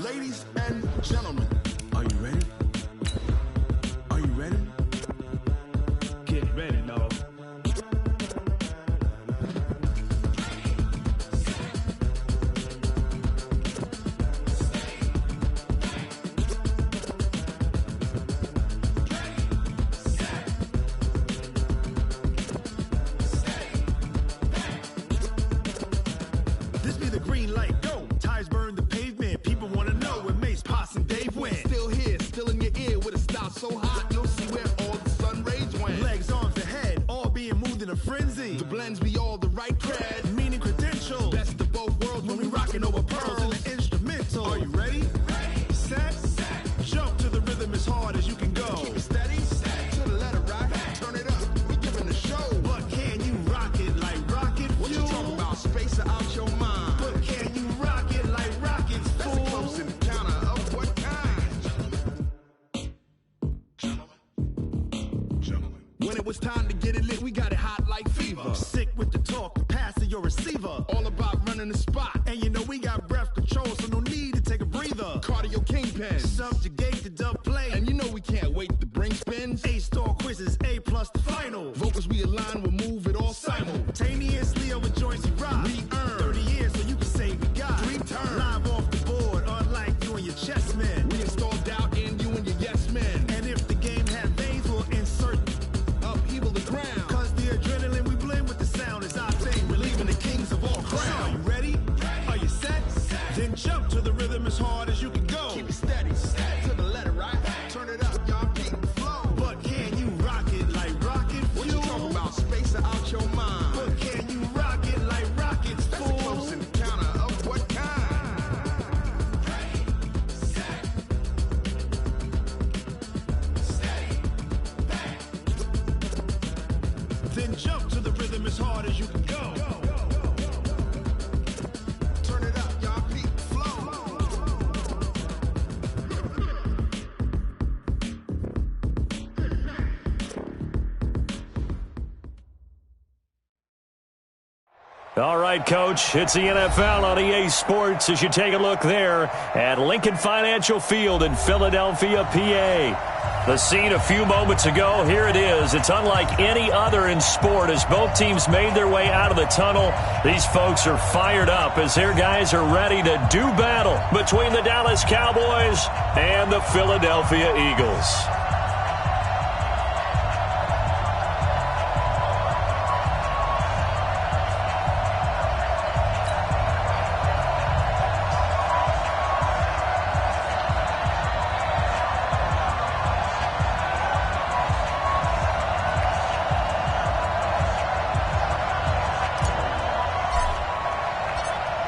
Ladies and gentlemen, are you ready? Are you ready? Get ready, dog. This be the green light, go. Tires burn the pavement. People want to know where Mace, Potts, and Dave went. Still here, still in your ear with a style so hot, you'll see where all the sun rays went. Legs, arms, the head, all being moved in a frenzy. The blends be all the right cred, meaning credentials. Best of both worlds when we rockin' over pearls in the instrumental. Are you ready? Set. Jump to the rhythm as hard as you can go. Keep it steady, to the letter right. Turn it up, we giving the show. But can you rock it like rocket fuel? What you talking about? Space out your mind. But can you rock it like rockets, fool? That's a close encounter of what kind? Gentlemen. When it was time to get it lit, we got it hot like fever. Sick with the talk, passing your receiver. All about running the spot. And you know we got breath control, so no need to take a breather. Cardio kingpin. Subjugate the dub play. And you know we can't wait to bring spins. A-star quizzes, A+ the final. Vocals we align, we'll move it all simultaneously over joints we rock. We earn 30 years so you can say we got 3 turns. Live off the board, unlike you and your chess men. We install doubt in you and your yes men. And if the game had veins, we'll insert upheaval the ground. Cause the adrenaline we blend with the sound is our thing. We're leaving the kings of all crowns. Are you ready? Are you set? Then jump to the rhythm as hard as you can go. Keep it steady, to the letter right. Turn it up, y'all beat the flow. But can you rock it like rocket fuel? What you talking about? Space out your mind. But can you rock it like rockets, fool? That's a close encounter of what kind? Then jump to the rhythm as hard as you can go. Turn it up, y'all beat the flow. All right, Coach, it's the NFL on EA Sports as you take a look there at Lincoln Financial Field in Philadelphia, PA. The scene a few moments ago, here it is. It's unlike any other in sport as both teams made their way out of the tunnel. These folks are fired up as their guys are ready to do battle between the Dallas Cowboys and the Philadelphia Eagles.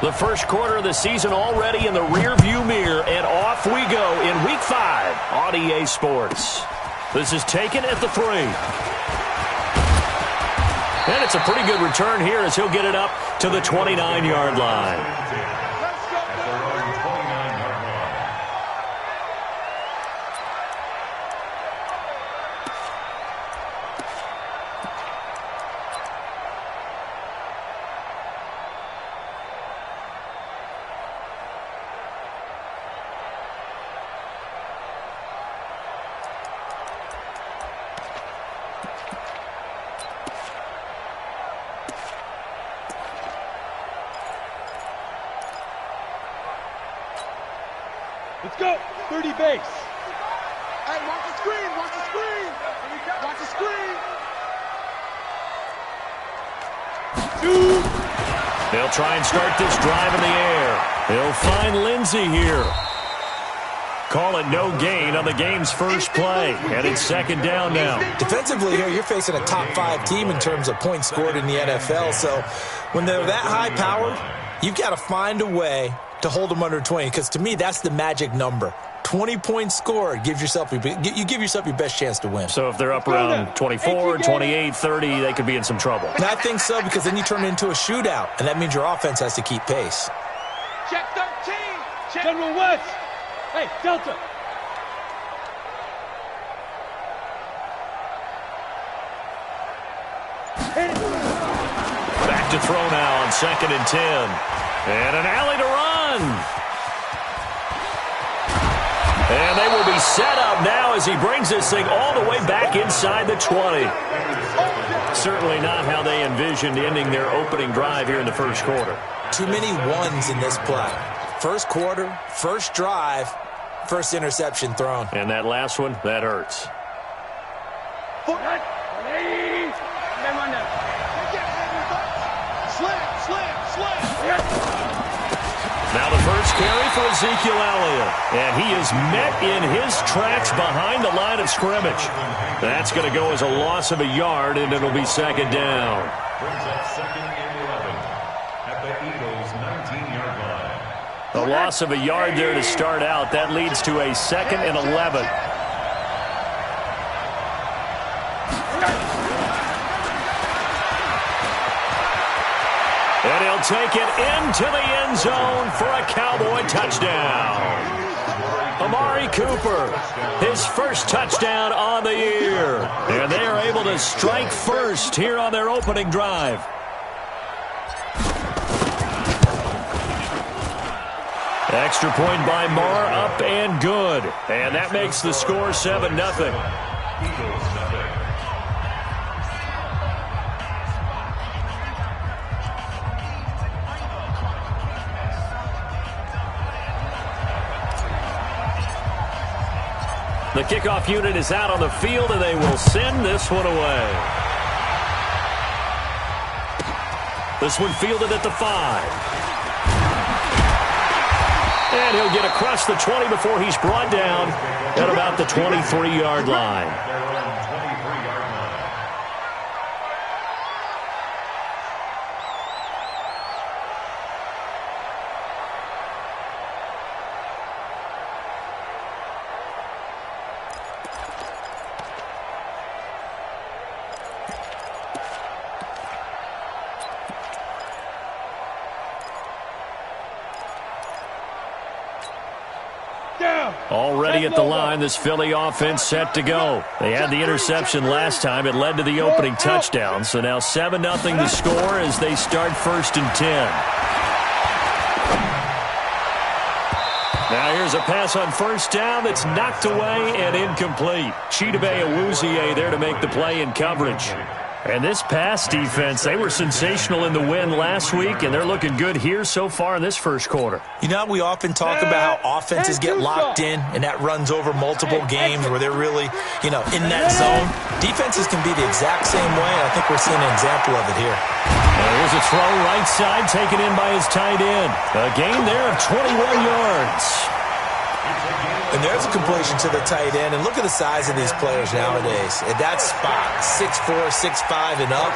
The first quarter of the season already in the rearview mirror, and off we go in Week 5 on EA Sports. This is taken at the 3. And it's a pretty good return here as he'll get it up to the 29-yard line. Let's go. 30 base. Hey, watch the screen. Watch the screen. Watch the screen. 2. They'll try and start this drive in the air. They'll find Lindsey here. Call it no gain on the game's first play. And it's second down now. Defensively here, you're facing a top 5 team in terms of points scored in the NFL. So when they're that high powered, you've got to find a way to hold them under 20, because to me, that's the magic number. 20 points scored, you give yourself your best chance to win. So if they're up around 24, 28, 30, they could be in some trouble. And I think so, because then you turn it into a shootout, and that means your offense has to keep pace. Check 13. Check. General West. Hey, Delta. Back to throw now on 2nd and 10. And an alley to run. set up now as he brings this thing all the way back inside the 20. Certainly not how they envisioned ending their opening drive here in the first quarter. Too many ones in this play. First quarter, first drive, first interception thrown. And that last one, that hurts. Now the first carry for Ezekiel Elliott. And he is met in his tracks behind the line of scrimmage. That's going to go as a loss of a yard, and it'll be second down. Brings up second and 11 at the Eagles' 19-yard line. A loss of a yard there to start out. That leads to a second and 11. And he'll take it into the end zone for a Cowboy touchdown. Amari Cooper, his first touchdown on the year. And they are able to strike first here on their opening drive. Extra point by Marr, up and good. And that makes the score 7-0. Eagles nothing. The kickoff unit is out on the field, and they will send this one away. This one fielded at the 5. And he'll get across the 20 before he's brought down at about the 23-yard line. Already at the line, this Philly offense set to go. They had the interception last time. It led to the opening touchdown. So now 7-0 the score as they start 1st and 10. Now here's a pass on first down that's knocked away and incomplete. Chidobe Awuzie there to make the play in coverage. And this pass defense, they were sensational in the win last week, and they're looking good here so far in this first quarter. You know, we often talk about how offenses get locked in, and that runs over multiple games where they're really, in that zone. Defenses can be the exact same way, and I think we're seeing an example of it here. And here's a throw right side taken in by his tight end. A gain there of 21 yards. And there's a completion to the tight end. And look at the size of these players nowadays. At that spot, 6'4", 6'5", and up.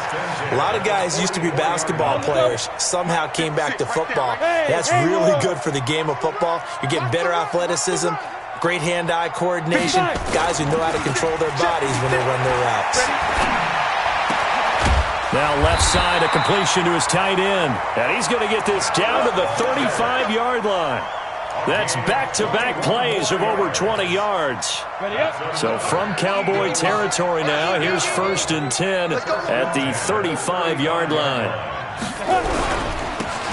A lot of guys used to be basketball players, somehow came back to football. That's really good for the game of football. You're getting better athleticism, great hand-eye coordination, guys who know how to control their bodies when they run their routes. Now left side, a completion to his tight end. And he's going to get this down to the 35-yard line. That's back-to-back plays of over 20 yards. So from Cowboy territory now, here's 1st and 10 at the 35-yard line.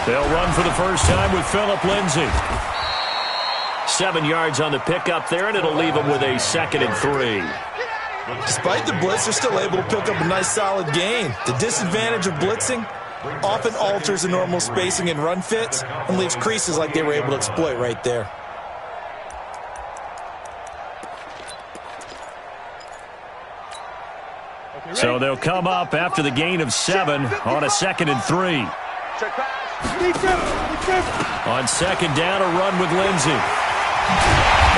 They'll run for the first time with Phillip Lindsay. 7 yards on the pickup there, and it'll leave them with a 2nd and 3. Despite the blitz, they're still able to pick up a nice solid gain. The disadvantage of blitzing often alters the normal spacing and run fits and leaves creases like they were able to exploit right there. So they'll come up after the gain of 7 on a 2nd and 3. On 2nd down, a run with Lindsay.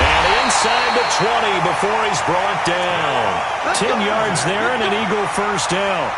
And inside the 20 before he's brought down. 10 yards there and an Eagle first down.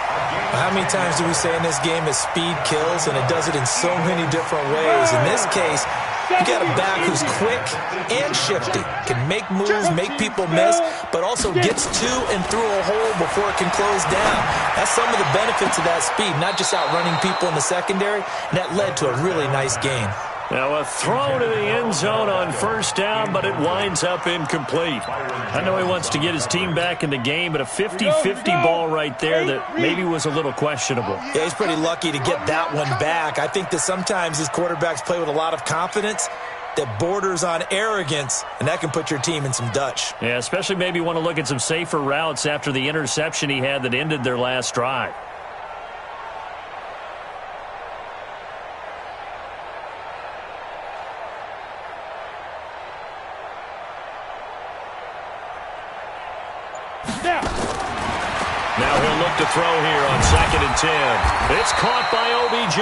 How many times do we say in this game that speed kills, and it does it in so many different ways? In this case, you got a back who's quick and shifty, can make moves, make people miss, but also gets to and through a hole before it can close down. That's some of the benefits of that speed, not just outrunning people in the secondary, and that led to a really nice gain. Now a throw to the end zone on first down, but it winds up incomplete. I know he wants to get his team back in the game, but a 50-50 ball right there that maybe was a little questionable. Yeah, he's pretty lucky to get that one back. I think that sometimes these quarterbacks play with a lot of confidence, that borders on arrogance, and that can put your team in some Dutch. Yeah, especially maybe want to look at some safer routes after the interception he had that ended their last drive. Now he'll look to throw here on 2nd and 10. It's caught by OBJ.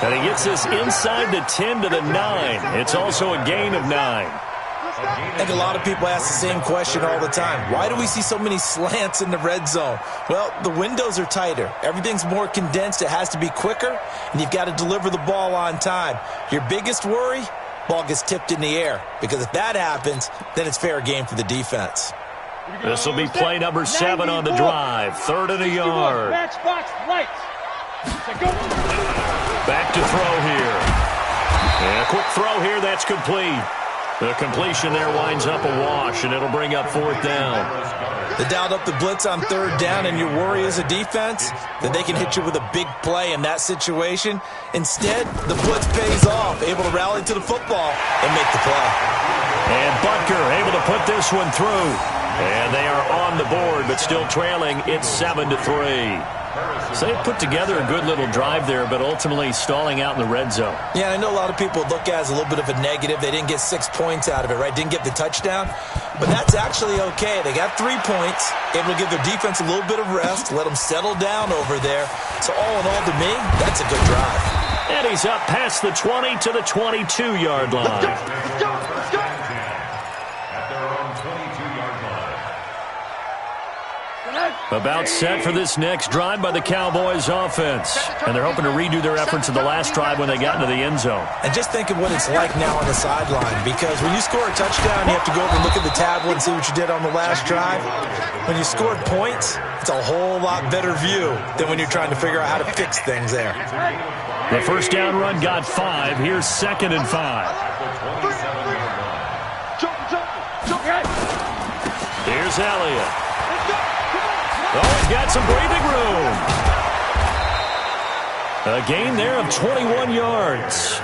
And he gets this inside the 10 to the 9. It's also a gain of 9. I think a lot of people ask the same question all the time. Why do we see so many slants in the red zone? Well, the windows are tighter. Everything's more condensed. It has to be quicker, and you've got to deliver the ball on time. Your biggest worry, ball gets tipped in the air, because if that happens, then it's fair game for the defense. This will be play number 7 on the drive. 3rd and a yard. Matchbox lights. Back to throw here. And a quick throw here. That's complete. The completion there winds up a wash, and it'll bring up 4th down. They dialed up the blitz on 3rd down, and your worry as a defense that they can hit you with a big play in that situation. Instead, the blitz pays off, able to rally to the football and make the play. And Butker able to put this one through. And they are on the board, but still trailing. It's 7-3. So they put together a good little drive there, but ultimately stalling out in the red zone. Yeah, I know a lot of people look at it as a little bit of a negative. They didn't get 6 points out of it, right? Didn't get the touchdown. But that's actually okay. They got 3 points, able to give their defense a little bit of rest, let them settle down over there. So all in all, to me, that's a good drive. And he's up past the 20 to the 22-yard line. Let's go. At their own 22-yard line. About set for this next drive by the Cowboys offense. And they're hoping to redo their efforts in the last drive when they got into the end zone. And just think of what it's like now on the sideline, because when you score a touchdown, you have to go over and look at the tablet and see what you did on the last drive. When you scored points, it's a whole lot better view than when you're trying to figure out how to fix things there. The first down run got 5. Here's 2nd and 5. Here's Elliott. Oh, he's got some breathing room. A gain there of 21 yards.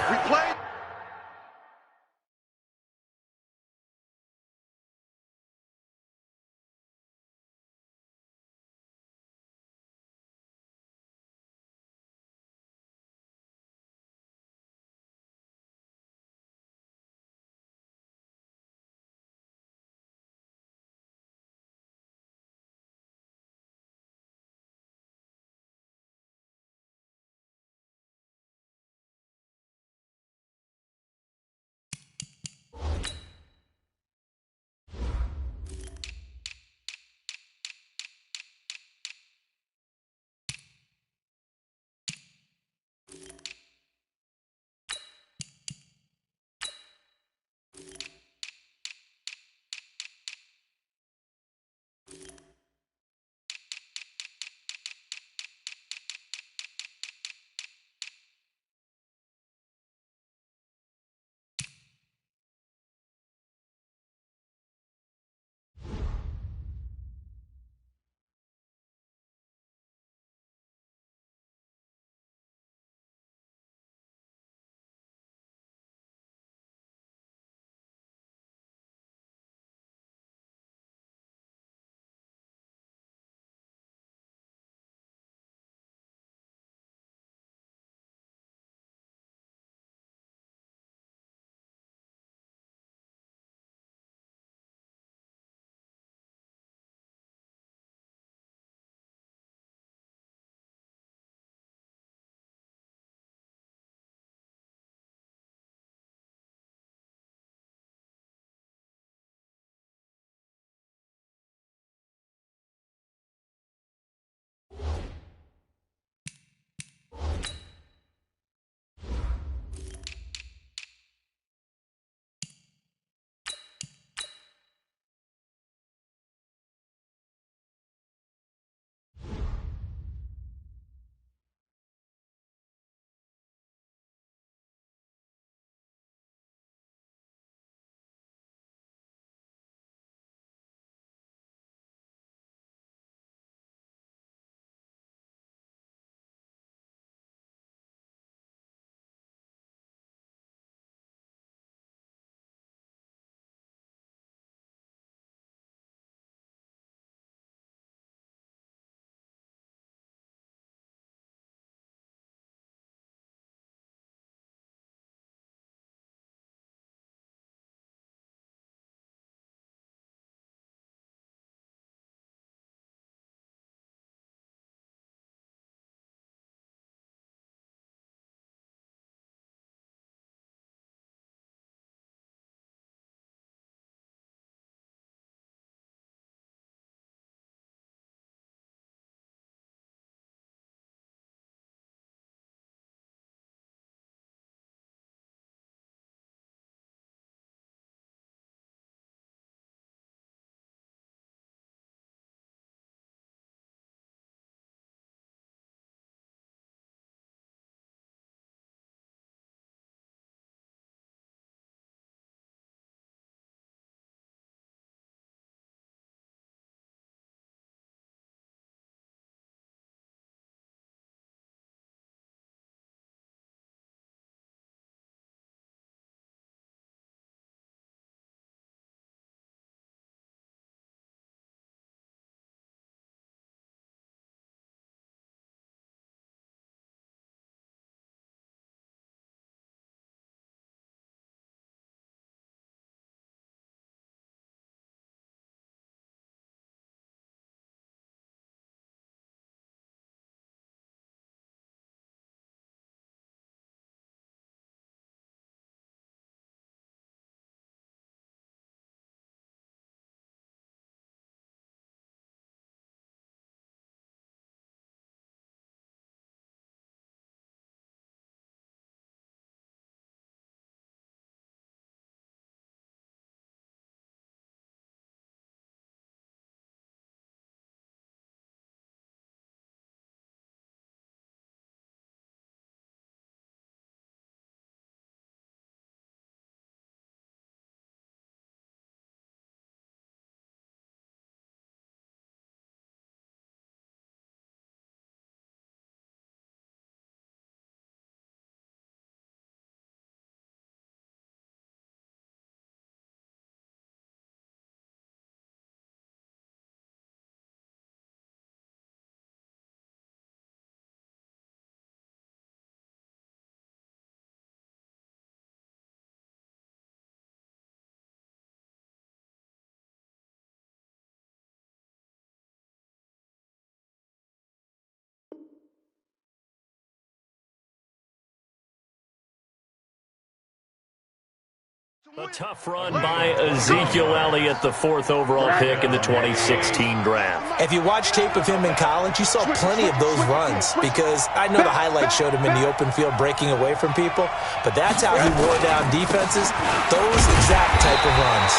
A tough run by Ezekiel Elliott, the 4th overall pick in the 2016 draft. If you watch tape of him in college, you saw plenty of those runs because I know the highlights showed him in the open field breaking away from people, but that's how he wore down defenses, those exact type of runs.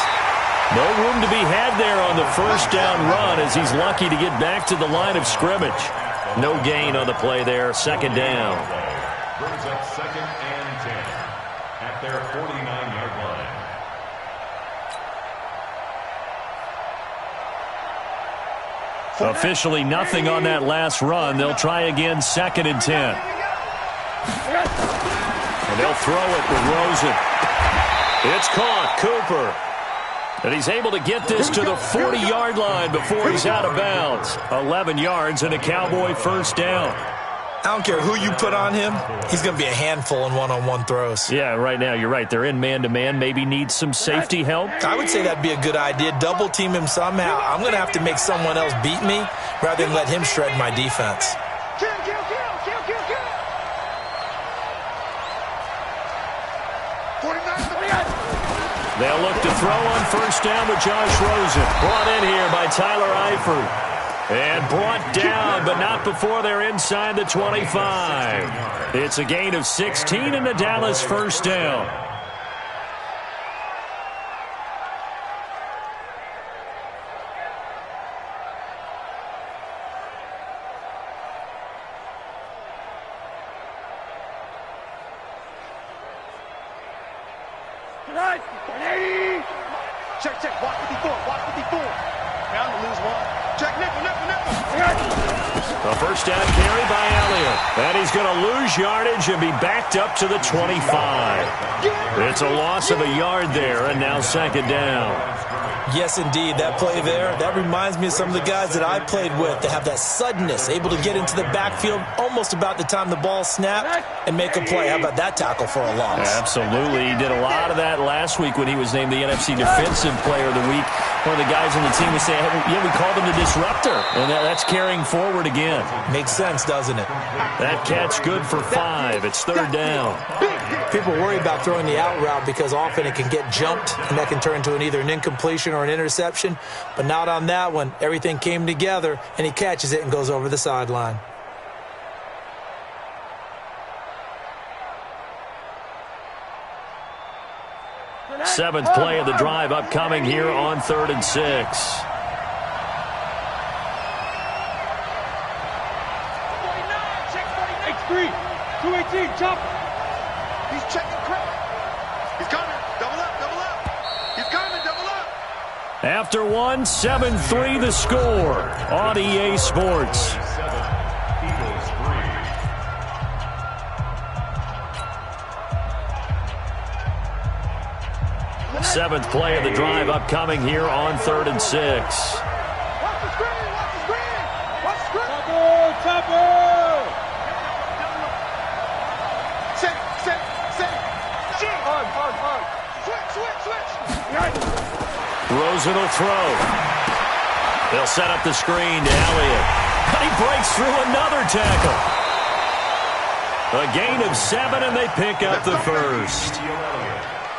No room to be had there on the first down run as he's lucky to get back to the line of scrimmage. No gain on the play there, 2nd down. Brings up 2nd and 10 at their 49-yard line. Officially nothing on that last run. They'll try again, 2nd and 10. And they'll throw it with Rosen. It's caught, Cooper. And he's able to get this to the 40-yard line before he's out of bounds. 11 yards and a Cowboy first down. I don't care who you put on him, he's going to be a handful in one-on-one throws. Yeah, right now, you're right. They're in man-to-man. Maybe needs some safety help. I would say that'd be a good idea. Double team him somehow. I'm going to have to make someone else beat me rather than let him shred my defense. They'll look to throw on first down with Josh Rosen. Brought in here by Tyler Eifert. And brought down, but not before they're inside the 25. It's a gain of 16 and a Dallas first down. Check, watch 54, watch 54. Down to lose one. Check, nickel. A first down carry by Elliott. And he's going to lose yardage and be backed up to the 25. It's a loss of a yard there, and now 2nd down. Yes, indeed. That play there, that reminds me of some of the guys that I played with that have that suddenness, able to get into the backfield almost about the time the ball snapped and make a play. How about that tackle for a loss? Absolutely. He did a lot of that last week when he was named the NFC Defensive Player of the Week. One of the guys on the team was saying, yeah, we called him the disruptor. And that's carrying forward again. Makes sense, doesn't it? That catch good for 5. It's 3rd down. People worry about throwing the out route because often it can get jumped, and that can turn into either an incompletion or an interception. But not on that one. Everything came together, and he catches it and goes over the sideline. Seventh play of the drive upcoming here on 3rd and 6. X3, 218, chopper. He's checking quick. He's coming. Double up. He's coming, double up. After 7-3 the score on EA Sports. Eagles 3. Seventh play of the drive upcoming here on 3rd and 6. Watch the screen. Chopper. Sit. Hard. Switch. Rosen will throw. They'll set up the screen to Elliott. But he breaks through another tackle. A gain of 7, and they pick up the first.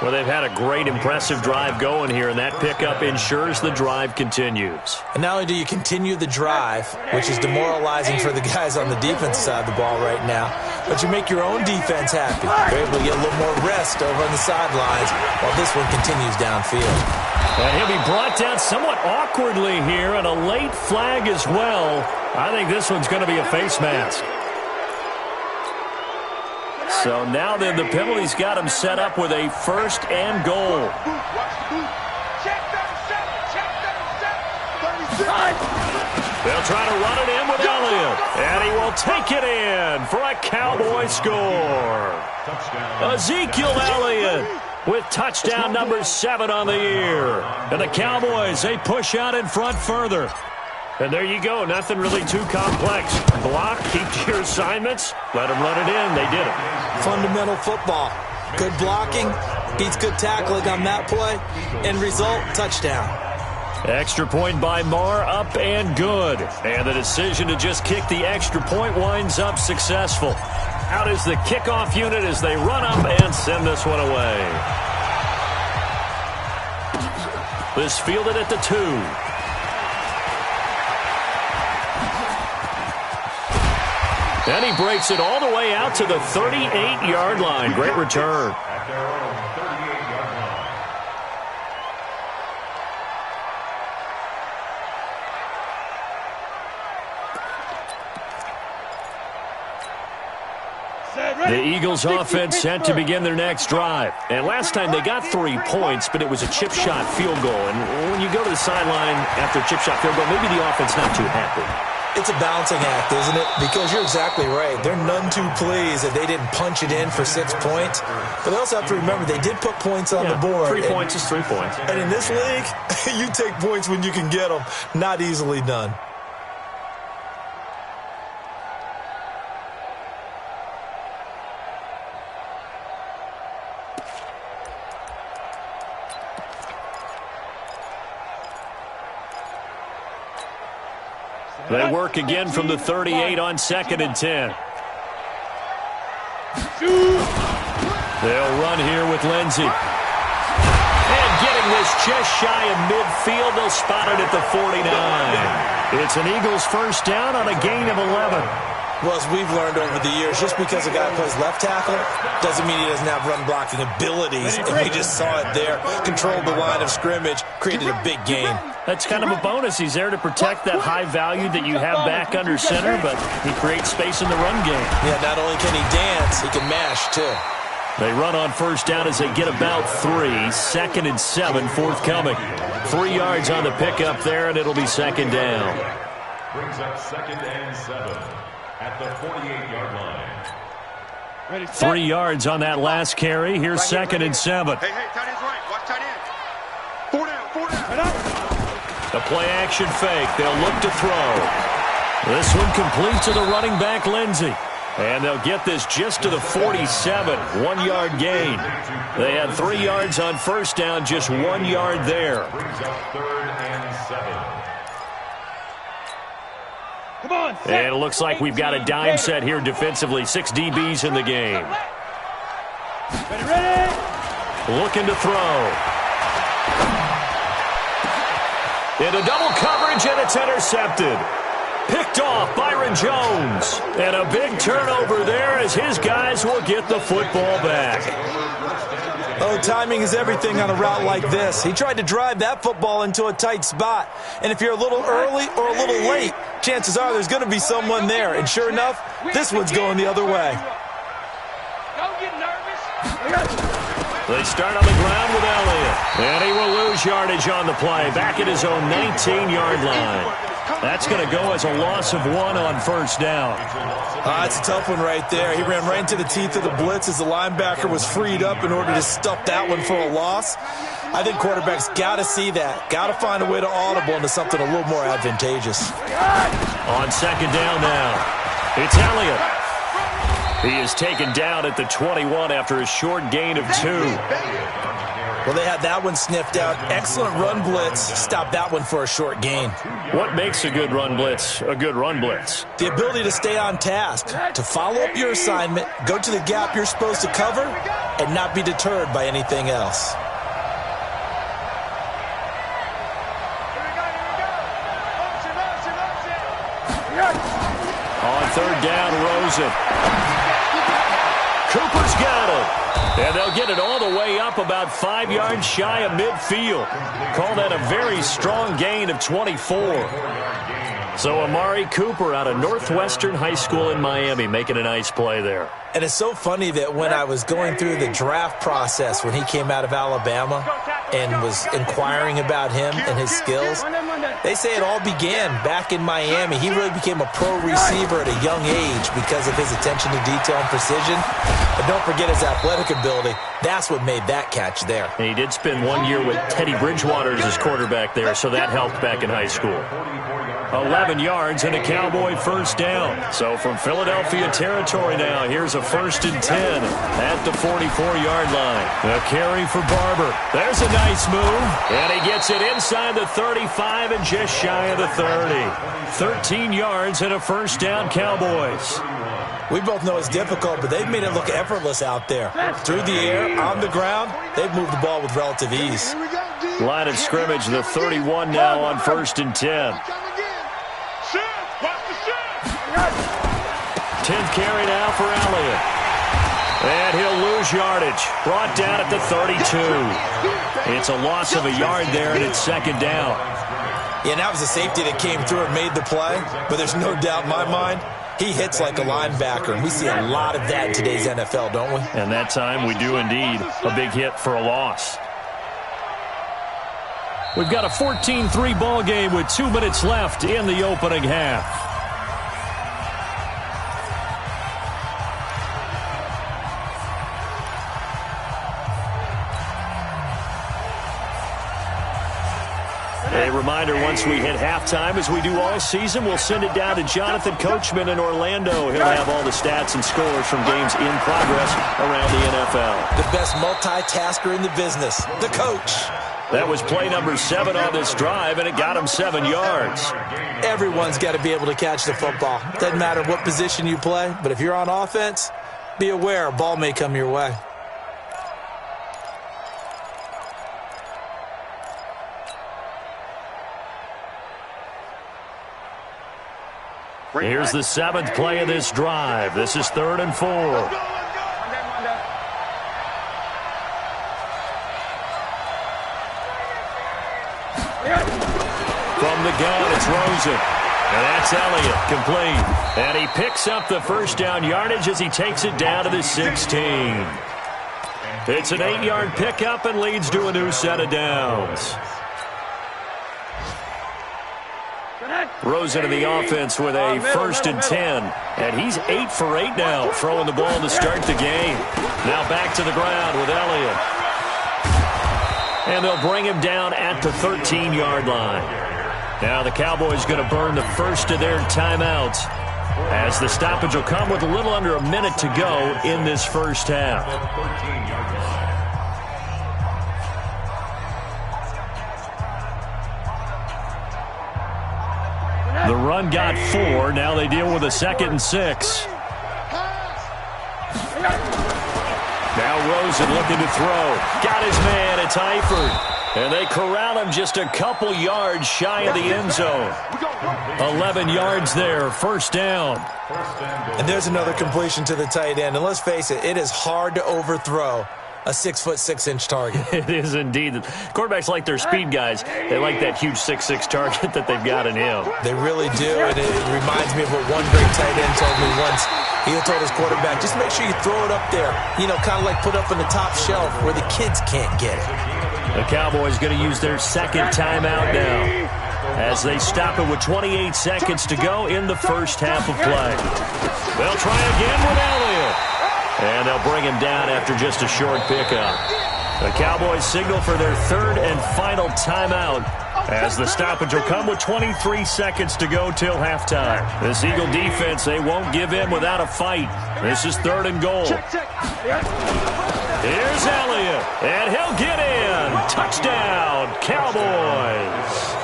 Well, they've had a great, impressive drive going here, and that pickup ensures the drive continues. And not only do you continue the drive, which is demoralizing for the guys on the defensive side of the ball right now, but you make your own defense happy. You're able to get a little more rest over on the sidelines while this one continues downfield. And he'll be brought down somewhat awkwardly here, and a late flag as well. I think this one's going to be a face mask. So now then, the penalty's got him set up with a 1st and goal. They'll try to run it in with Elliott, and he will take it in for a Cowboy score. Ezekiel Elliott with touchdown number 7 on the year. And the Cowboys, they push out in front further. And there you go. Nothing really too complex. Block, keep to your assignments, let them run it in. They did it. Fundamental football. Good blocking, beats good tackling on that play. End result, touchdown. Extra point by Marr, up and good. And the decision to just kick the extra point winds up successful. Out is the kickoff unit as they run up and send this one away. This fielded at the 2. And he breaks it all the way out to the 38-yard line. Great return. At their own 38-yard line. The Eagles offense set to begin their next drive. And last time they got 3 points, but it was a chip shot field goal. And when you go to the sideline after a chip shot field goal, maybe the offense not too happy. It's a balancing act, isn't it? Because you're exactly right. They're none too pleased that they didn't punch it in for 6 points. But they also have to remember they did put points on the board. 3 points is 3 points. And in this league, you take points when you can get them. Not easily done. They work again from the 38 on 2nd and 10. They'll run here with Lindsey. And getting this just shy of midfield, they'll spot it at the 49. It's an Eagles first down on a gain of 11. Well, as we've learned over the years, just because a guy plays left tackle doesn't mean he doesn't have run-blocking abilities. And we just saw it there. Controlled the line of scrimmage, created a big gain. That's kind of a bonus. He's there to protect that high value that you have back under center, but he creates space in the run game. Yeah, not only can he dance, he can mash, too. They run on first down as they get about 3. 2nd and 7 forthcoming. 3 yards on the pickup there, and it'll be 2nd down. Brings up 2nd and 7 at the 48-yard line. 3 yards on that last carry. Here's 2nd and 7. Hey, tight end's right. Watch tight end. 4 down. The play-action fake. They'll look to throw. This one complete to the running back, Lindsey. And they'll get this just to the 47. 1-yard gain. They had 3 yards on first down, just 1 yard there. Brings up 3rd and 7. Come on, And it looks like we've got a dime set here defensively. 6 DBs in the game. Ready. Looking to throw. Into double coverage, and it's intercepted. Picked off Byron Jones. And a big turnover there as his guys will get the football back. Oh, timing is everything on a route like this. He tried to drive that football into a tight spot. And if you're a little early or a little late, chances are there's going to be someone there. And sure enough, this one's going the other way. Don't get nervous. They start on the ground with Elliott. And he will lose yardage on the play. Back at his own 19-yard line. That's going to go as a loss of 1 on first down. That's a tough one right there. He ran right into the teeth of the blitz as the linebacker was freed up in order to stuff that one for a loss. I think quarterbacks got to see that. Got to find a way to audible into something a little more advantageous. On 2nd down now, it's Elliott. He is taken down at the 21 after a short gain of 2. Well, they had that one sniffed out. Excellent run blitz. Stop that one for a short gain. What makes a good run blitz a good run blitz? The ability to stay on task, to follow up your assignment, go to the gap you're supposed to cover, and not be deterred by anything else. On 3rd down, Rosen. Cooper's got it. And they'll get it all the way up about 5 yards shy of midfield. Call that a very strong gain of 24. So Amari Cooper out of Northwestern High School in Miami making a nice play there. And it's so funny that when I was going through the draft process when he came out of Alabama and was inquiring about him and his skills, they say it all began back in Miami. He really became a pro receiver at a young age because of his attention to detail and precision. But don't forget his athletic ability. That's what made that catch there. And he did spend 1 year with Teddy Bridgewater as his quarterback there, so that helped back in high school. 11 yards and a Cowboy first down. So from Philadelphia territory now, here's a 1st and 10 at the 44-yard line. A carry for Barber. There's a nice move. And he gets it inside the 35 and just shy of the 30. 13 yards and a first down, Cowboys. We both know it's difficult, but they've made it look effortless out there. Through the air, on the ground, they've moved the ball with relative ease. Line of scrimmage, the 31 now on 1st and 10. 10th carry now for Elliott. And he'll lose yardage. Brought down at the 32. It's a loss of a yard there, and it's 2nd down. Yeah, and that was a safety that came through and made the play. But there's no doubt in my mind, he hits like a linebacker. And we see a lot of that in today's NFL, don't we? And that time we do indeed. A big hit for a loss. We've got a 14-3 ball game with 2 minutes left in the opening half. A reminder, once we hit halftime, as we do all season, we'll send it down to Jonathan Coachman in Orlando. He'll have all the stats and scores from games in progress around the NFL. The best multitasker in the business, the coach. That was play number 7 on this drive, and it got him 7 yards. Everyone's got to be able to catch the football. Doesn't matter what position you play, but if you're on offense, be aware a ball may come your way. Here's the 7th play of this drive. This is 3rd and 4. From the gun, it's Rosen. And that's Elliott, complete. And he picks up the first down yardage as he takes it down to the 16. It's an 8-yard pickup and leads to a new set of downs. Rosen in the offense with a 1st and 10. And he's 8 for 8 now, throwing the ball to start the game. Now back to the ground with Elliott. And they'll bring him down at the 13-yard line. Now the Cowboys going to burn the first of their timeouts, as the stoppage will come with a little under a minute to go in this first half. The run got 4. Now they deal with a 2nd and 6. Now Rosen looking to throw. Got his man. It's Eifert. And they corral him just a couple yards shy of the end zone. 11 yards there. 1st down. And there's another completion to the tight end. And let's face it, it is hard to overthrow a 6'6" target. It is indeed. Quarterbacks like their speed guys. They like that huge 6'6" target that they've got in him. They really do, and it reminds me of what one great tight end told me once. He told his quarterback, just make sure you throw it up there. You know, kind of like put up on the top shelf where the kids can't get it. The Cowboys going to use their 2nd timeout now, as they stop it with 28 seconds to go in the first half of play. They'll try again with Elliott. And they'll bring him down after just a short pickup. The Cowboys signal for their 3rd and final timeout, as the stoppage will come with 23 seconds to go till halftime. This Eagle defense, they won't give in without a fight. This is 3rd and goal. Here's Elliott, and he'll get in. Touchdown, Cowboys.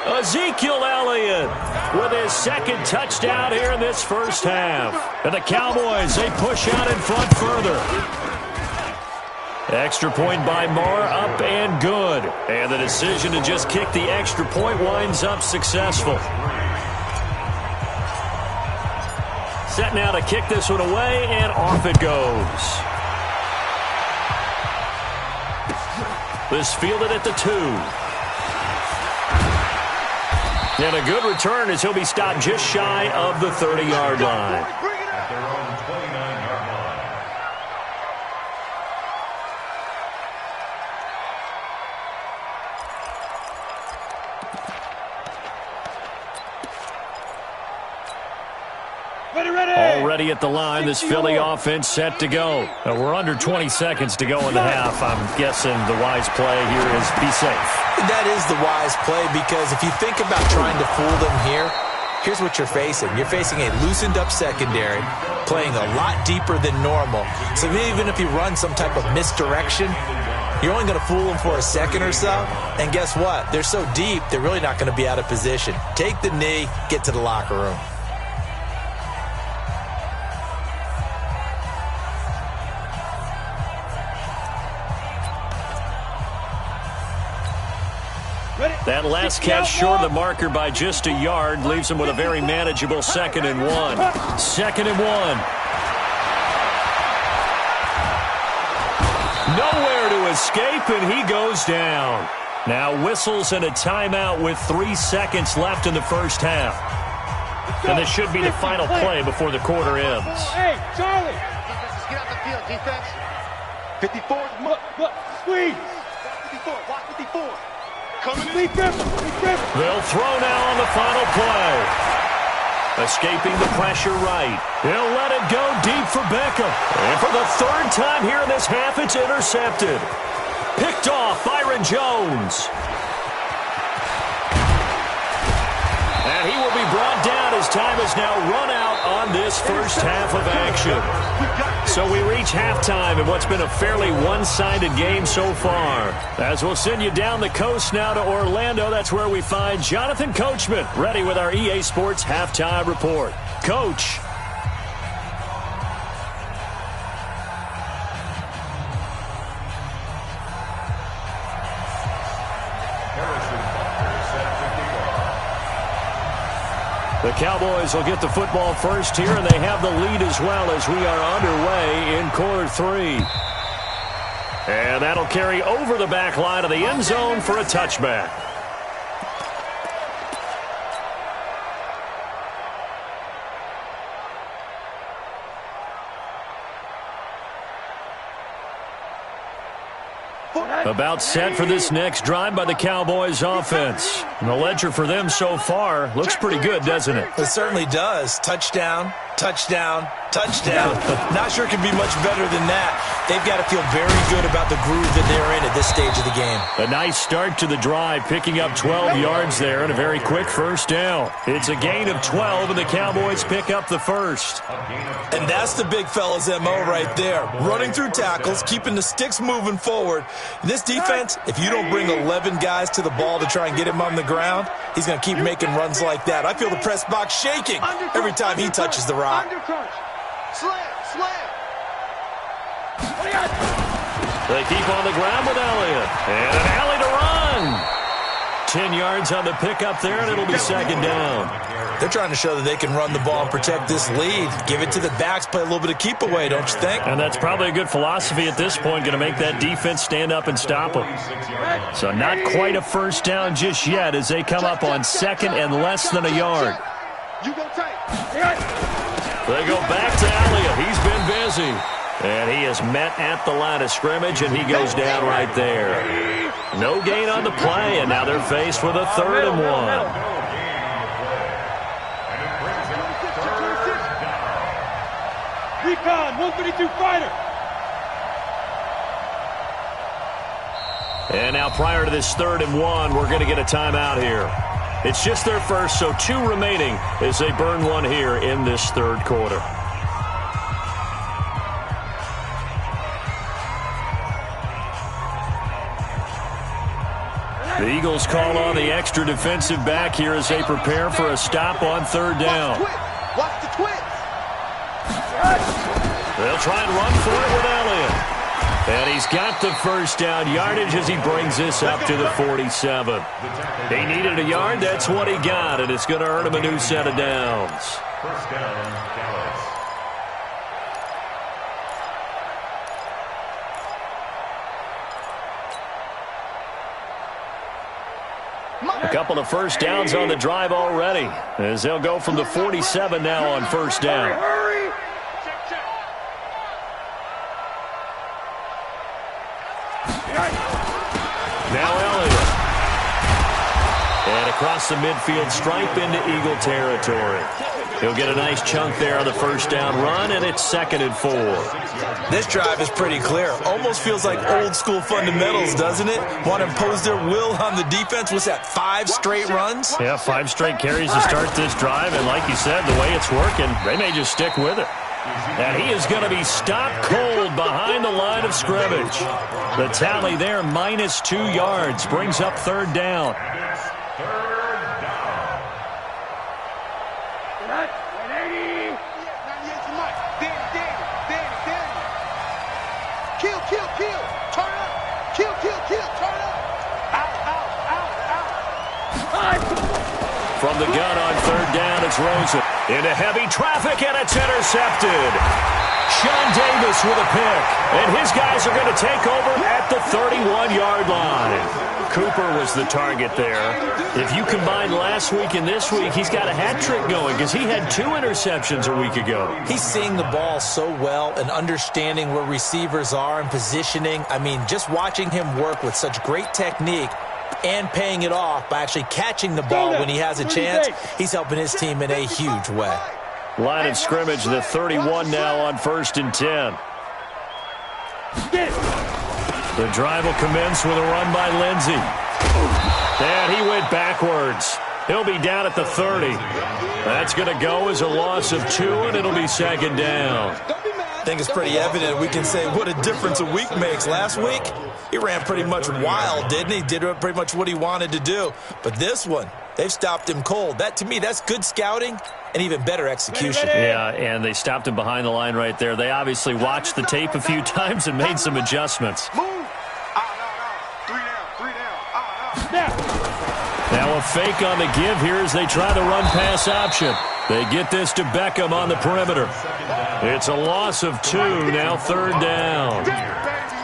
Ezekiel Elliott with his 2nd touchdown here in this first half. And the Cowboys, they push out in front further. Extra point by Marr, up and good. And the decision to just kick the extra point winds up successful. Set now to kick this one away, and off it goes. This fielded at the 2. And a good return as he'll be stopped just shy of the 30-yard line. At their own 29-yard line. Already at the line, this Philly offense set to go. We're under 20 seconds to go in the half. I'm guessing the wise play here is be safe. That is the wise play, because if you think about trying to fool them here, here's what you're facing. You're facing a loosened-up secondary, playing a lot deeper than normal. So even if you run some type of misdirection, you're only going to fool them for a second or so. And guess what? They're so deep, they're really not going to be out of position. Take the knee, get to the locker room. That last catch short of the marker by just a yard leaves him with a very manageable 2nd and 1. 2nd and 1. Nowhere to escape, and he goes down. Now whistles and a timeout with 3 seconds left in the first half. And this should be the final play before the quarter ends. Hey, Charlie! Defense, get out the field, defense. 54. Look, squeeze! 54, watch 54. They'll throw now on the final play. Escaping the pressure right. He'll let it go deep for Beckham. And for the 3rd time here in this half, it's intercepted. Picked off Byron Jones. And he will be brought down as time has now run out on this first half of action. So we reach halftime in what's been a fairly one-sided game so far. As we'll send you down the coast now to Orlando, that's where we find Jonathan Coachman ready with our EA Sports Halftime Report. Coach. The Cowboys will get the football first here, and they have the lead as well as we are underway in quarter 3. And that'll carry over the back line of the end zone for a touchback. About set for this next drive by the Cowboys offense. And the ledger for them so far looks pretty good, doesn't it? It certainly does. Touchdown, touchdown, touchdown. Not sure it can be much better than that. They've got to feel very good about the groove that they're in at this stage of the game. A nice start to the drive, picking up 12 yards there and a very quick first down. It's a gain of 12, and the Cowboys pick up the first. And that's the big fella's MO right there. Running through tackles, keeping the sticks moving forward. This defense, if you don't bring 11 guys to the ball to try and get him on the ground, he's going to keep making runs like that. I feel the press box shaking every time he touches the rock. Slam. They keep on the ground with Elliott. And an alley to run. 10 yards on the pickup there, and it'll be 2nd down. They're trying to show that they can run the ball and protect this lead. Give it to the backs, play a little bit of keep away, don't you think? And that's probably a good philosophy at this point, going to make that defense stand up and stop them. So not quite a first down just yet as they come up on 2nd and less than a yard. They go back to Elliott. He's been busy. And he is met at the line of scrimmage, and he goes down right there. No gain on the play, and now they're faced with a 3rd and 1. Recon, 132 fighter. And now prior to this 3rd and 1, we're going to get a timeout here. It's just their first, so 2 remaining as they burn one here in this 3rd quarter. The Eagles call on the extra defensive back here as they prepare for a stop on 3rd down. Watch the twist. They'll try and run for it with Elliott. And he's got the first down yardage as he brings this up to the 47. He needed a yard. That's what he got, and it's going to earn him a new set of downs. First down, Dallas. A couple of first downs on the drive already as they'll go from the 47 now on first down. Now Elliott. And across the midfield stripe into Eagle territory. He'll get a nice chunk there on the first down run, and it's 2nd and 4. This drive is pretty clear. Almost feels like old school fundamentals, doesn't it? Want to impose their will on the defense. What's that, 5 straight runs? Yeah, 5 straight carries to start this drive, and like you said, the way it's working, they may just stick with it. And he is going to be stopped cold behind the line of scrimmage. The tally there, -2 yards, brings up 3rd down. Kill. Turn up. Kill. Turn up. Out. From the gun on third down, it's Rosen. Into heavy traffic, and it's intercepted. Sean Davis with a pick, and his guys are going to take over at the 31-yard line. Cooper was the target there. If you combine last week and this week, he's got a hat trick going because he had 2 interceptions a week ago. He's seeing the ball so well and understanding where receivers are and positioning. I mean, just watching him work with such great technique and paying it off by actually catching the ball when he has a chance, he's helping his team in a huge way. Line of scrimmage, the 31 now on 1st and 10. The drive will commence with a run by Lindsey. And he went backwards. He'll be down at the 30. That's going to go as a loss of 2, and it'll be 2nd down. I think it's pretty evident. We can say what a difference a week makes. Last week, he ran pretty much wild, didn't he? Did pretty much what he wanted to do. But this one, they've stopped him cold. That, to me, that's good scouting and even better execution. Yeah, and they stopped him behind the line right there. They obviously watched the tape a few times and made some adjustments. Now a fake on the give here as they try the run-pass option. They get this to Beckham on the perimeter. It's a loss of 2, now 3rd down.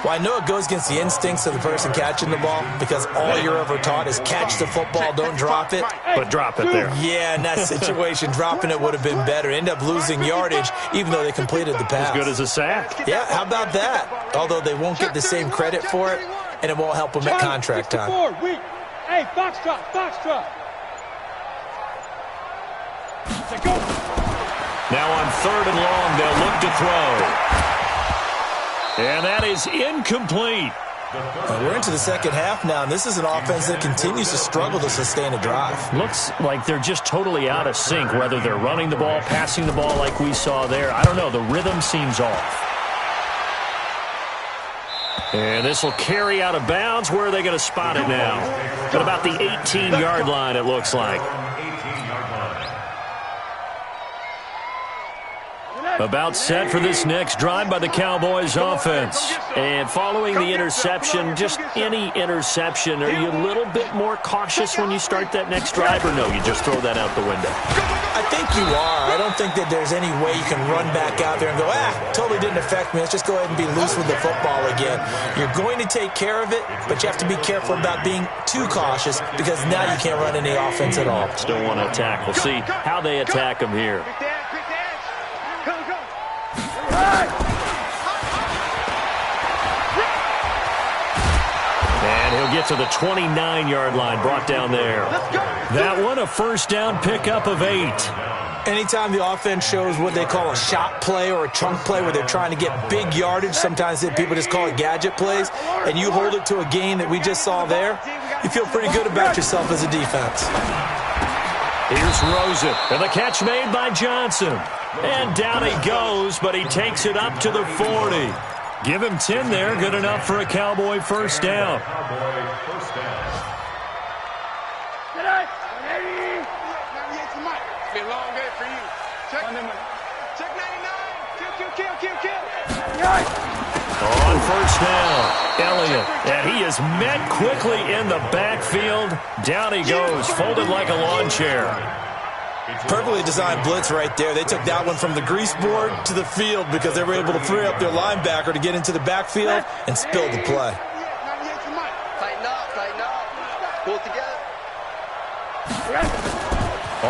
Well, I know it goes against the instincts of the person catching the ball because all you're ever taught is catch the football, don't drop it. But drop it there. Yeah, in that situation, dropping it would have been better. End up losing yardage even though they completed the pass. As good as a sack. Yeah, how about that? Although they won't get the same credit for it, and it won't help them at contract time. Hey, foxtrot, foxtrot. Now on 3rd and long, they'll look to throw. And that is incomplete. We're into the second half now, and this is an offense that continues to struggle to sustain a drive. Looks like they're just totally out of sync, whether they're running the ball, passing the ball like we saw there. I don't know. The rhythm seems off. And this will carry out of bounds. Where are they going to spot it now? At about the 18-yard line, it looks like. About set for this next drive by the Cowboys offense. And following the interception, just any interception, are you a little bit more cautious when you start that next drive, or no, you just throw that out the window? I think you are. I don't think that there's any way you can run back out there and go, totally didn't affect me. Let's just go ahead and be loose with the football again. You're going to take care of it, but you have to be careful about being too cautious because now you can't run any offense at all. Still want to attack. We'll see how they attack them here. And he'll get to the 29-yard line, brought down there. That one, a 1st down pickup of 8. Anytime the offense shows what they call a shot play or a chunk play where they're trying to get big yardage, sometimes people just call it gadget plays, and you hold it to a gain that we just saw there, you feel pretty good about yourself as a defense. Here's Rosen, and the catch made by Johnson. And down he goes, but he takes it up to the 40. Give him 10 there, good enough for a Cowboy 1st down. Been a long day for you. Check 99. Kill. On 1st down, Elliott. And he is met quickly in the backfield. Down he goes, folded like a lawn chair. Perfectly designed blitz right there. They took that one from the grease board to the field because they were able to free up their linebacker to get into the backfield and spill the play. Tighten up. Pull it together.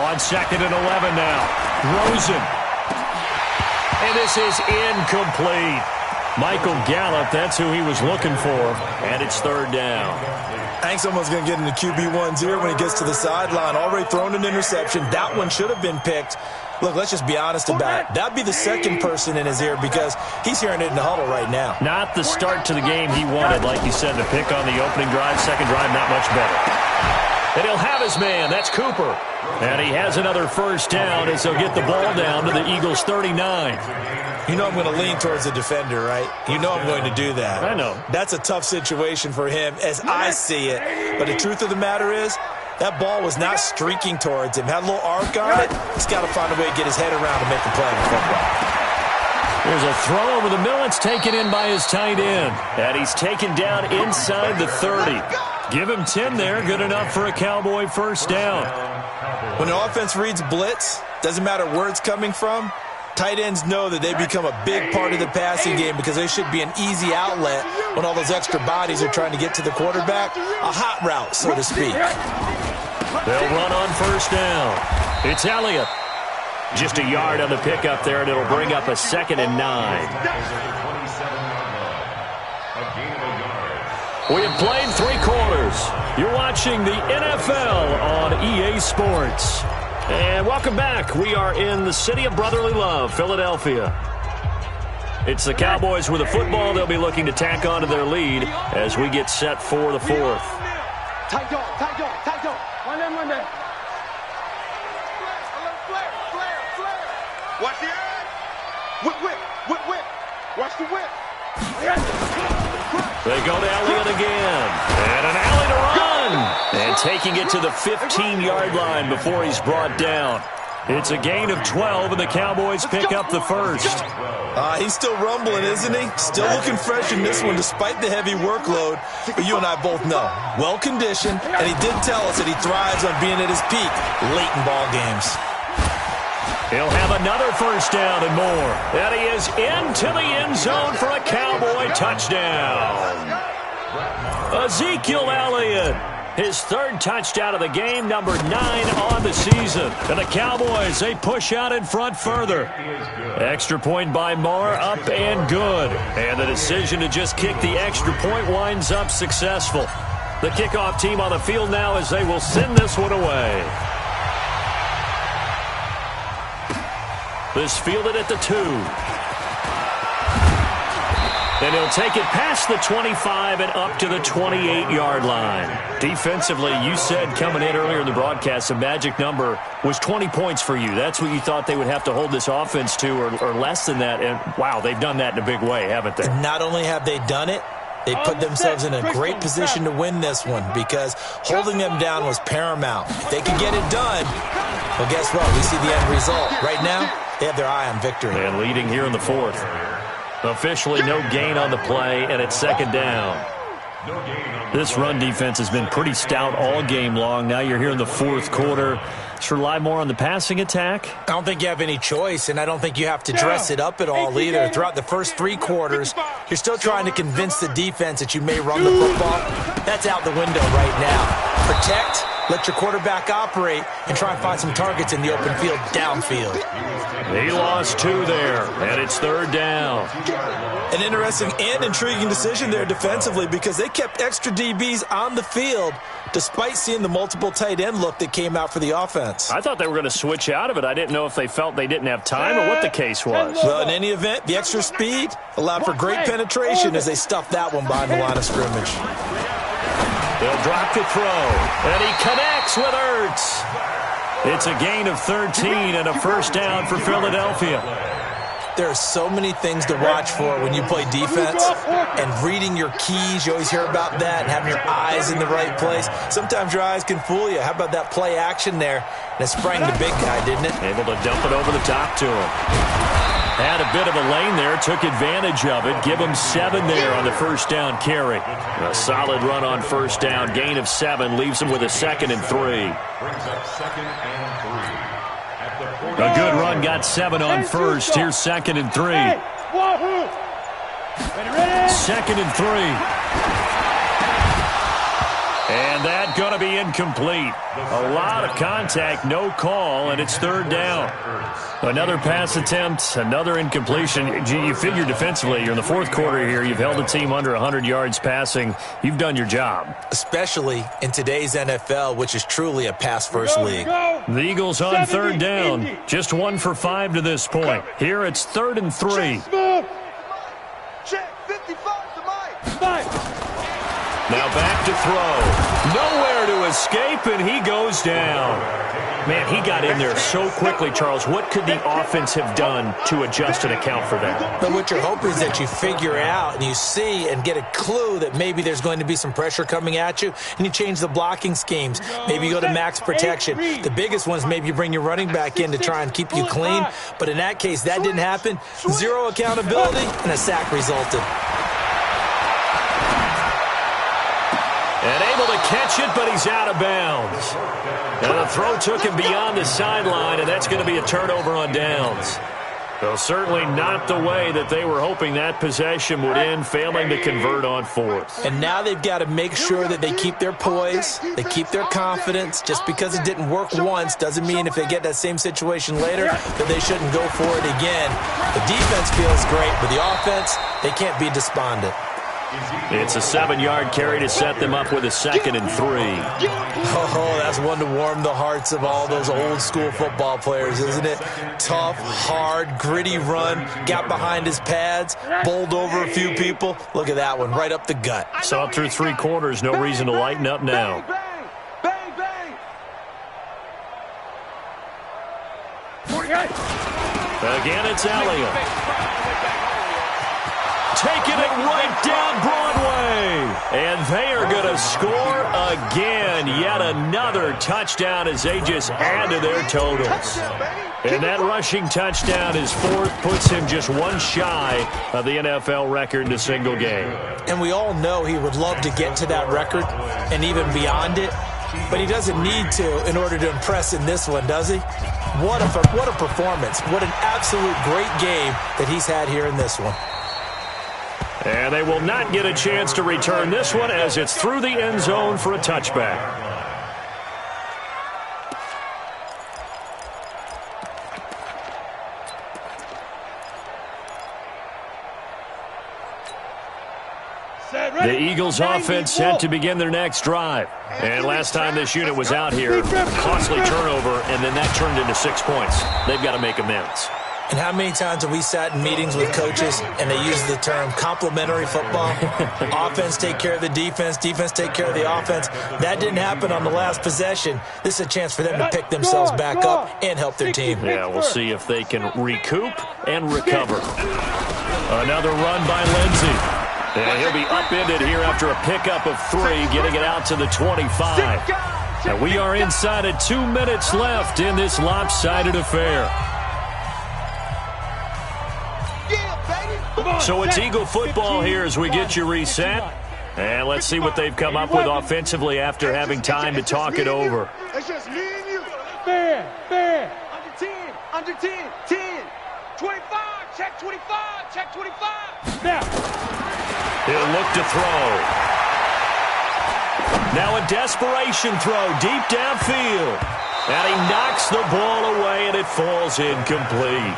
On 2nd and 11 now, Rosen. And this is incomplete. Michael Gallup, that's who he was looking for, and it's 3rd down. I think someone's going to get into QB1's ear when he gets to the sideline. Already thrown an interception. That one should have been picked. Look, let's just be honest about it. That'd be the second person in his ear because he's hearing it in the huddle right now. Not the start to the game he wanted, like you said, the pick on the opening drive, second drive, not much better. And he'll have his man. That's Cooper. And he has another 1st down as he'll get the ball down to the Eagles' 39. You know I'm going to lean towards the defender, right? You know I'm going to do that. I know. That's a tough situation for him as I see it. But the truth of the matter is, that ball was not streaking towards him. Had a little arc on it. He's got to find a way to get his head around to make the play on the football. There's a throw over the middle. It's taken in by his tight end. And he's taken down inside the 30. Give him 10 there. Good enough for a Cowboy first down. When an offense reads blitz, doesn't matter where it's coming from, tight ends know that they become a big part of the passing game because they should be an easy outlet when all those extra bodies are trying to get to the quarterback. A hot route, so to speak. They'll run on first down. It's Elliott. Just a yard on the pickup there, and it'll bring up a 2nd and 9. We have played 3 quarters. You're watching the NFL on EA Sports. And welcome back. We are in the city of brotherly love, Philadelphia. It's the Cowboys with the football. They'll be looking to tack on to their lead as we get set for the 4th. Tight dog, tight dog, tight dog. One there. Watch the edge. Whip. Watch the whip. They go to Elliott again. And an alley to run. And taking it to the 15-yard line before he's brought down. It's a gain of 12, and the Cowboys pick up the first. He's still rumbling, isn't he? Still looking fresh in this one despite the heavy workload. But you and I both know, well-conditioned, and he did tell us that he thrives on being at his peak late in ball games. He'll have another first down and more. And he is into the end zone for a Cowboy touchdown. Ezekiel Elliott, his 3rd touchdown of the game, number 9 on the season. And the Cowboys, they push out in front further. Extra point by Marr, up and good. And the decision to just kick the extra point winds up successful. The kickoff team on the field now as they will send this one away. This fielded at the 2. And he'll take it past the 25 and up to the 28-yard line. Defensively, you said coming in earlier in the broadcast, the magic number was 20 points for you. That's what you thought they would have to hold this offense to, or less than that. And, wow, they've done that in a big way, haven't they? Not only have they done it, they put themselves in a great position to win this one because holding them down was paramount. If they could get it done, well, guess what? We see the end result. Right now, they have their eye on victory. And leading here in the 4th. Officially no gain on the play, and it's 2nd down. This run defense has been pretty stout all game long. Now you're here in the 4th quarter. Let's rely more on the passing attack. I don't think you have any choice, and I don't think you have to dress it up at all either. Throughout the first 3 quarters, you're still trying to convince the defense that you may run the football. That's out the window right now. Protect, let your quarterback operate, and try and find some targets in the open field downfield. He lost 2 there, and it's 3rd down. An interesting and intriguing decision there defensively because they kept extra DBs on the field despite seeing the multiple tight end look that came out for the offense. I thought they were going to switch out of it. I didn't know if they felt they didn't have time or what the case was. Well, in any event, the extra speed allowed for great penetration as they stuffed that one behind the line of scrimmage. They'll drop to throw, and he connects with Ertz. It's a gain of 13 and a first down for Philadelphia. There are so many things to watch for when you play defense, and reading your keys, you always hear about that, and having your eyes in the right place. Sometimes your eyes can fool you. How about that play action there? And it sprang the big guy, didn't it? Able to dump it over the top to him. Had a bit of a lane there, took advantage of it. Give him 7 there on the first down carry. A solid run on first down, gain of 7, leaves him with a 2nd and 3. Brings up 2nd and 3. A good run, got 7 on first. Here's 2nd and 3. 2nd and 3. And that going to be incomplete. A lot of contact, no call, and it's 3rd down. Another pass attempt, another incompletion. You figure defensively, you're in the 4th quarter here. You've held the team under 100 yards passing. You've done your job. Especially in today's NFL, which is truly a pass-first league. The Eagles on 3rd down. Just 1 for 5 to this point. Here it's 3rd and 3. Check, 55 to Mike. Now back to throw. Nowhere to escape, and he goes down. Man, he got in there so quickly, Charles. What could the offense have done to adjust and account for that? But what you're hoping is that you figure out and you see and get a clue that maybe there's going to be some pressure coming at you, and you change the blocking schemes. Maybe you go to max protection. The biggest ones, maybe you bring your running back in to try and keep you clean. But in that case, that didn't happen. 0 accountability, and a sack resulted. And able able to catch it, but he's out of bounds. And the throw took him beyond the sideline, and that's going to be a turnover on downs. Well, certainly not the way that they were hoping that possession would end, failing to convert on fourth. And now they've got to make sure that they keep their poise, they keep their confidence. Just because it didn't work once doesn't mean if they get that same situation later that they shouldn't go for it again. The defense feels great, but the offense, they can't be despondent. It's a 7-yard carry to set them up with a 2nd and 3. Oh, that's one to warm the hearts of all those old-school football players, isn't it? Tough, hard, gritty run, got behind his pads, bowled over a few people. Look at that one, right up the gut. Saw it through 3 quarters, no reason to lighten up now. Again, it's Elliott. Taking it right down Broadway. And they are going to score again. Yet another touchdown as they just add to their totals. And that rushing touchdown, his 4th, puts him just one shy of the NFL record in a single game. And we all know he would love to get to that record and even beyond it. But he doesn't need to in order to impress in this one, does he? What a performance. What an absolute great game that he's had here in this one. And they will not get a chance to return this one as it's through the end zone for a touchback. The Eagles offense set to begin their next drive. And last time this unit was out here, costly turnover, and then that turned into 6 points. They've got to make amends. And how many times have we sat in meetings with coaches and they use the term complementary football? Offense take care of the defense, defense take care of the offense. That didn't happen on the last possession. This is a chance for them to pick themselves back up and help their team. Yeah, we'll see if they can recoup and recover. Another run by Lindsey. And he'll be upended here after a pickup of 3, getting it out to the 25. And we are inside of 2 minutes left in this lopsided affair. So it's Eagle football here as we get you reset. And let's see what they've come up with offensively after having time to talk it over. It's just me and you. Fair. Under 10, 10, 25, check 25, check 25. Now. He'll look to throw. Now a desperation throw deep downfield. And he knocks the ball away and it falls incomplete.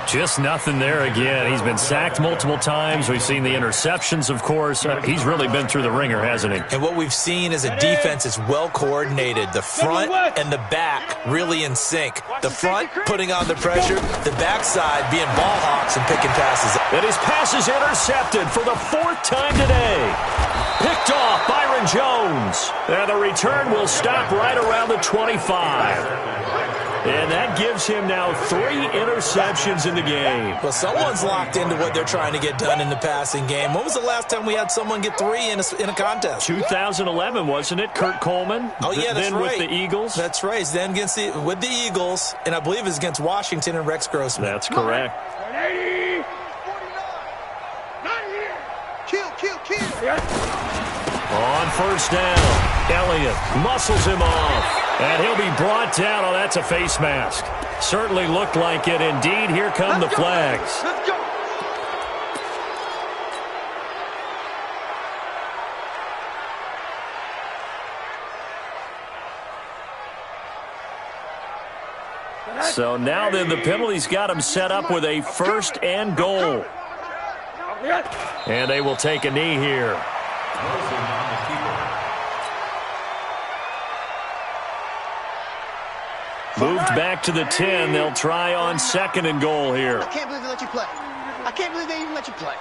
Just nothing there again. He's been sacked multiple times. We've seen the interceptions, of course. He's really been through the ringer, hasn't he? And what we've seen is a defense is well coordinated. The front and the back really in sync. The front putting on the pressure, the backside being ball hawks and picking passes. And his pass is intercepted for the 4th time today. Picked off Byron Jones. And the return will stop right around the 25. And that gives him now 3 interceptions in the game. Well, someone's locked into what they're trying to get done in the passing game. When was the last time we had someone get 3 in a contest? 2011, wasn't it? Kurt Coleman. Oh, yeah, that's then right. With the Eagles. That's right. Then with the Eagles, and I believe it's against Washington and Rex Grossman. That's correct. 180, 49, 90. Kill. On first down, Elliott muscles him off. And he'll be brought down. Oh, that's a face mask. Certainly looked like it. Indeed, here come the flags. Let's go. So now then the penalty's got him set up with a 1st and goal. And they will take a knee here. Moved back to the 10. They'll try on 2nd and goal here. I can't believe they let you play. I can't believe they even let you play.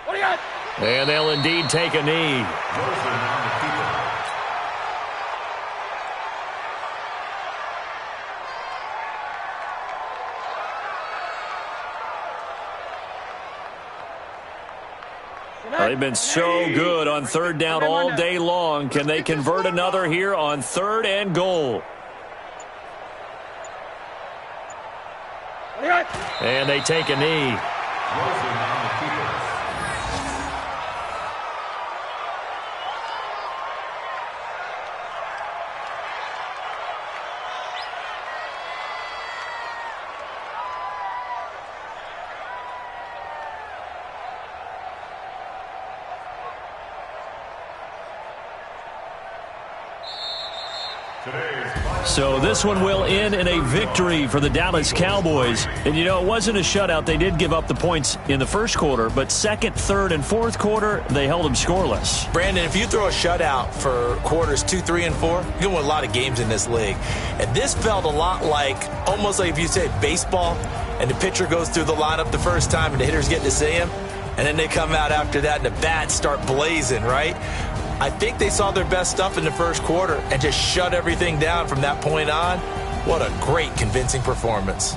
What do you got? And they'll indeed take a knee. They've been so good on 3rd down all day long. Can they convert another here on 3rd and goal? And they take a knee. So this one will end in a victory for the Dallas Cowboys. And, you know, it wasn't a shutout. They did give up the points in the first quarter, but second, third, and fourth quarter, they held them scoreless. Brandon, if you throw a shutout for quarters 2, 3, and 4, you can win a lot of games in this league. And this felt a lot like, almost like if you said baseball, and the pitcher goes through the lineup the first time, and the hitters get to see him, and then they come out after that, and the bats start blazing, right? I think they saw their best stuff in the first quarter and just shut everything down from that point on. What a great, convincing performance.